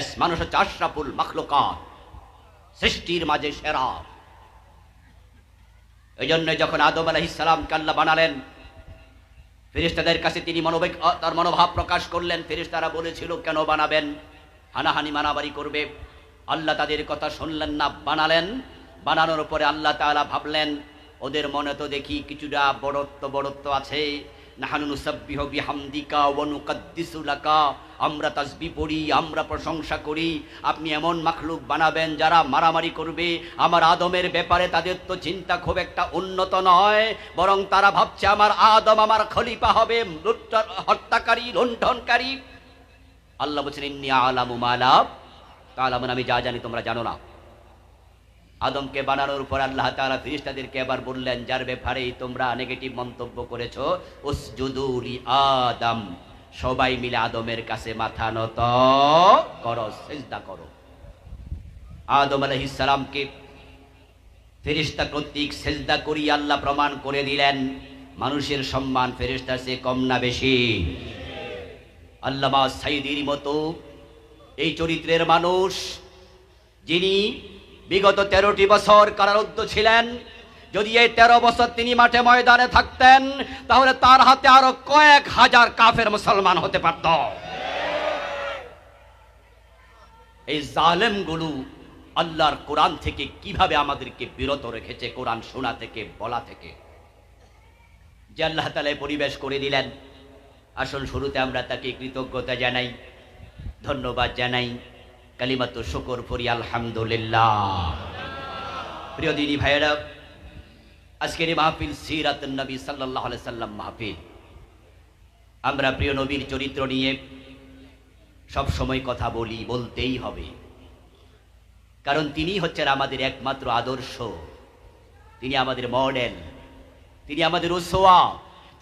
ব্যাস, মানুষ হচ্ছে আশরাফুল মাখলুকাত, সৃষ্টির মাঝে সেরা। এই জন্য যখন আদম আলাইহিস সালামকে আল্লাহ বানালেন, ফেরেশতাদের কাছে তিনি তার মনোভাব প্রকাশ করলেন। ফেরেশতারা বলেছিল কেন বানাবেন, হানাহানি মারামারি করবে। আল্লাহ তাদের কথা শুনলেন না, বানালেন। বানানোর পরে আল্লাহ তাআলা ভাবলেন ওদের মনে তো দেখি কিছুটা বড়ত্ব আছে। নাহানু নুসাব্বিহু বিহামদিকা ওয়া নুকাদ্দিসু লাকা, আমরা তাসবিহ পড়ি, আমরা প্রশংসা করি। আপনি এমন মাখলুক বানাবেন যারা মারামারি করবে। আমার আদমের ব্যাপারে তাদের তো চিন্তা খুব একটা উন্নত নয়, বরং তারা ভাবছে আমার আদম আমার খলিফা হবে, হত্যাকারী, লুণ্ঠনকারী। আল্লাহ বলছেন ইন্নী আ'লামু মা লা তা'লামুন, আমি যা জানি তোমরা জানো না। আদমকে বানানোর পর আল্লাহ তাআলা ফেরেশতাদেরকে এবার বললেন যার ব্যাপারে তোমরা নেগেটিভ মন্তব্য করেছো, উসজুদু লি আদম, সবাই মিলে আদমের কাছে মাথা নত করো, সিজদা করো। আদম আলাইহিস সালামকে ফেরেশতা কর্তৃক সিজদা করিয়ে আল্লাহ প্রমাণ করে দিলেন মানুষের সম্মান ফেরেশতার চেয়ে কম না বেশি। আল্লামা সাইদির মতো এই চরিত্রের মানুষ, যিনি বিগত 13টি বছর কারারুদ্ধ ছিলেন, যদি এই 13 বছর তিনি মাঠে ময়দানে থাকতেন তাহলে তার হাতে আরো কয়েক হাজার কাফের মুসলমান হতে পারত। এই জালেমগুলো আল্লাহর কোরআন থেকে কিভাবে আমাদেরকে বিরত রেখেছে, কোরআন শোনা থেকে, বলা থেকে, যে আল্লাহ তাআলা পরিবেশ করে দিলেন। আসুন শুরুতে আমরা তাকে কৃতজ্ঞতা জানাই, ধন্যবাদ জানাই, কালিমাতু শুকর পড়ি আলহামদুলিল্লাহ। প্রিয় দিনী ভাইয়েরা, আজকের এই মাহফিল সিরাতুন নবী সাল্লাল্লাহু আলাইহি সাল্লাম মাহফিল। আমরা প্রিয় নবীর চরিত্র নিয়ে সব সময় কথা বলি, বলতেই হবে, কারণ তিনি হচ্ছেন আমাদের একমাত্র আদর্শ, তিনি আমাদের মডেল, তিনি আমাদের উসওয়া,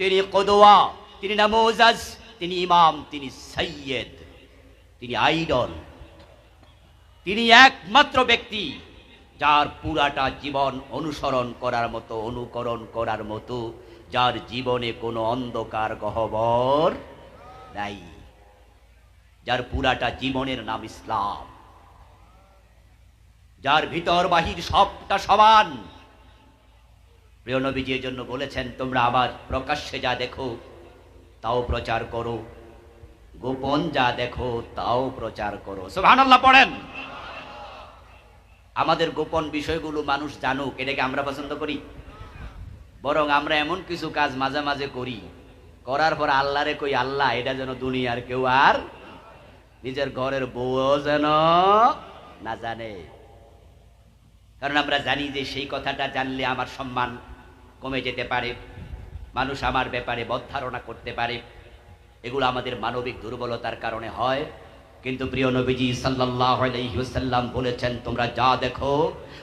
তিনি কদওয়া, তিনি নামুজাজ, তিনি ইমাম, তিনি সাইয়্যিদ, তিনি আইডল। তিনি একমাত্র ব্যক্তি যার পুরাটা জীবন অনুসরণ করার মতো, অনুকরণ করার মতো, যার জীবনে কোনো অন্ধকার গহ্বর নাই, যার পুরাটা জীবনের নাম ইসলাম, যার ভিতর বাহির সবটা সমান। প্রিয় নবীজি এর জন্য বলেছেন তোমরা আমার প্রকাশ্যে যা দেখো তাও প্রচার করো, গোপন যা দেখো তাও প্রচার করো। সুবহানাল্লাহ পড়েন। আমাদের গোপন বিষয়গুলো মানুষ জানুক, এটাকে আমরা পছন্দ করি? বরং আমরা এমন কিছু কাজ মাঝে মাঝে করি, করার পর আল্লাহরে কই আল্লাহ এটা যেন দুনিয়ার কেউ আর, নিজের ঘরের বউও যেন না জানে। কারণ আমরা জানি যে সেই কথাটা জানলে আমার সম্মান কমে যেতে পারে, মানুষ আমার ব্যাপারে বদধারণা করতে পারে। এগুলো আমাদের মানবিক দুর্বলতার কারণে হয়। কিন্তু প্রিয় নবীজি সাল্লাল্লাহু আলাইহি ওয়াসাল্লাম বলেছেন তোমরা যা দেখো,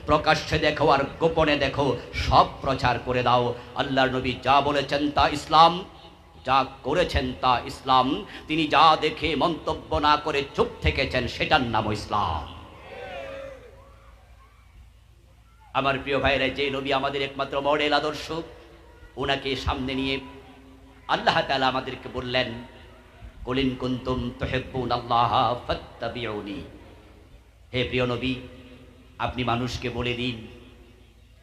প্রকাশ্যে দেখো আর গোপনে দেখো, সব প্রচার করে দাও। আল্লাহর নবী যা বলেছেন তা ইসলাম, যা করেছেন তা ইসলাম। তিনি যা দেখে মন্তব্য না করে চুপ থেকেছেন সেটার নাম ইসলাম। আমার প্রিয় ভাইরা, যে নবী আমাদের একমাত্র মডেল, আদর্শ, ওনাকে সামনে নিয়ে আল্লাহ তাআলা আমাদেরকে বললেন কুল ইন কুনতুম তুহিব্বুনাল্লাহা ফাত্তাবিউনি। হে প্রিয় নবী, আপনি মানুষকে বলে দিন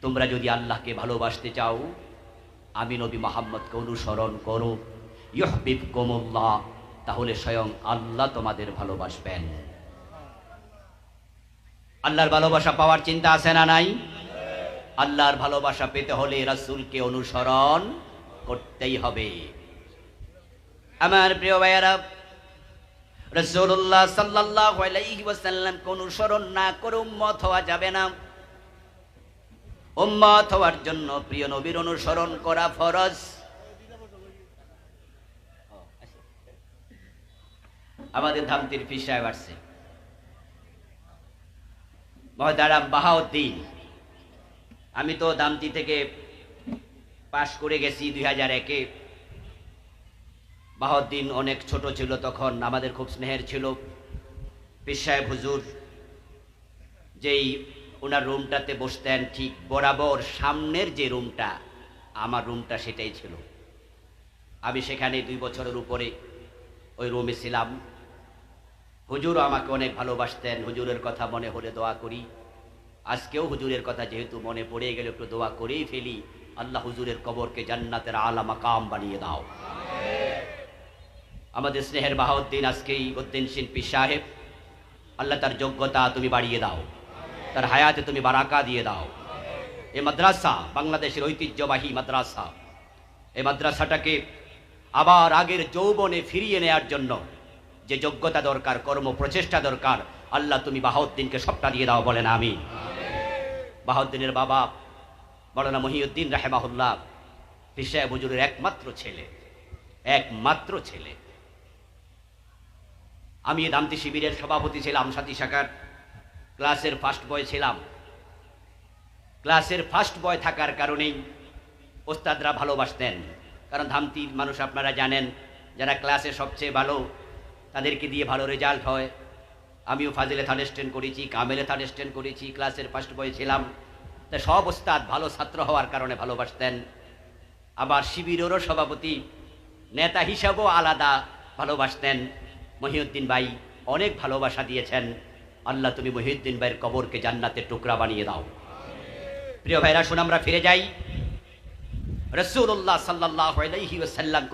তোমরা যদি আল্লাহকে ভালোবাসতে চাও আমি নবী মুহাম্মদকে অনুসরণ করো, ইউহিব্বুকুমুল্লাহ, তাহলে স্বয়ং আল্লাহ তোমাদের ভালোবাসবেন। আল্লাহর ভালোবাসা পাওয়ার চিন্তা আছে না নাই? আল্লাহর ভালোবাসা পেতে হলে রাসূলকে অনুসরণ করতেই হবে। আমার প্রিয় ভাইয়েরা, রাসূলুল্লাহ সাল্লাল্লাহু আলাইহি ওয়াসাল্লামকে অনুসরণ না করে উম্মত হওয়া যাবে না। উম্মত হওয়ার জন্য প্রিয় নবীর অনুসরণ করা ফরজ। আমাদের ধামতির পীর সাহেব আসছে, মহতারাম বাহাউদ্দিন। আমি তো দামতি থেকে পাশ করে গেছি 2001-এ। বাহাউদ্দিন অনেক ছোট ছিল তখন, আমাদের খুব স্নেহের ছিল। পীর সাহেব হুজুর যেই ওনার রুমটাতে বসতেন, ঠিক বরাবর সামনের যে রুমটা, আমার রুমটা সেটাই ছিল। আমি সেখানে 2 বছরের উপরে ওই রুমে ছিলাম। হুজুর আমাকে অনেক ভালোবাসতেন, হুজুরের কথা মনে হলে দোয়া করি। আজকেও হুজুরের কথা যেহেতু মনে পড়ে গেলে একটু দোয়া করেই ফেলি, আল্লাহ হুজুরের কবরকে জান্নাতের আলা মাকাম বানিয়ে দাও। আমাদের স্নেহের বাহাউদ্দিন আজকেই উদ্দিন শিল্পী সাহেব, আল্লাহ তার যোগ্যতা তুমি বাড়িয়ে দাও, তার হায়াতে তুমি বারাকা দিয়ে দাও। এই মাদ্রাসা বাংলাদেশের ঐতিহ্যবাহী মাদ্রাসা, এই মাদ্রাসাটাকে আবার আগের যৌবনে ফিরিয়ে নেয়ার জন্য যে যোগ্যতা দরকার, কর্ম প্রচেষ্টা দরকার, আল্লাহ তুমি বাহাউদ্দিনকে সবটা দিয়ে দাও, বলেন আমিন। বাহাউদ্দিনের বাবা মাওলানা মহিউদ্দিন রাহেমাহুল্লাহ পীর সাহেব হুজুরের একমাত্র ছেলে, একমাত্র ছেলে। আমি এই দামতি শিবিরের সভাপতি ছিলাম, সাথী শাখার ক্লাসের ফার্স্ট বয় ছিলাম। ক্লাসের ফার্স্ট বয় থাকার কারণেই ওস্তাদরা ভালোবাসতেন, কারণ ধামতির মানুষ আপনারা জানেন, যারা ক্লাসে সবচেয়ে ভালো তাদেরকে দিয়ে ভালো রেজাল্ট হয়। আমিও ফাজিলে থার্ড স্ট্যান্ড করেছি, কামেলে থার্ড স্ট্যান্ড করেছি, ক্লাসের ফার্স্ট বয় ছিলাম। তা সব ওস্তাদ ভালো ছাত্র হওয়ার কারণে ভালোবাসতেন। আবার শিবিরেরও সভাপতি, নেতা হিসাবেও আলাদা ভালোবাসতেন। মহিউদ্দিন ভাই অনেক ভালোবাসা দিয়েছেন, আল্লাহ তুমি মহিউদ্দিন ভাইয়ের কবরকে জান্নাতের টুকরা বানিয়ে দাও। প্রিয় ভাইরা, শুন আমরা ফিরে যাই। রাসূলুল্লাহ সাল্লাল্লাহু আলাইহি ওয়াসাল্লাম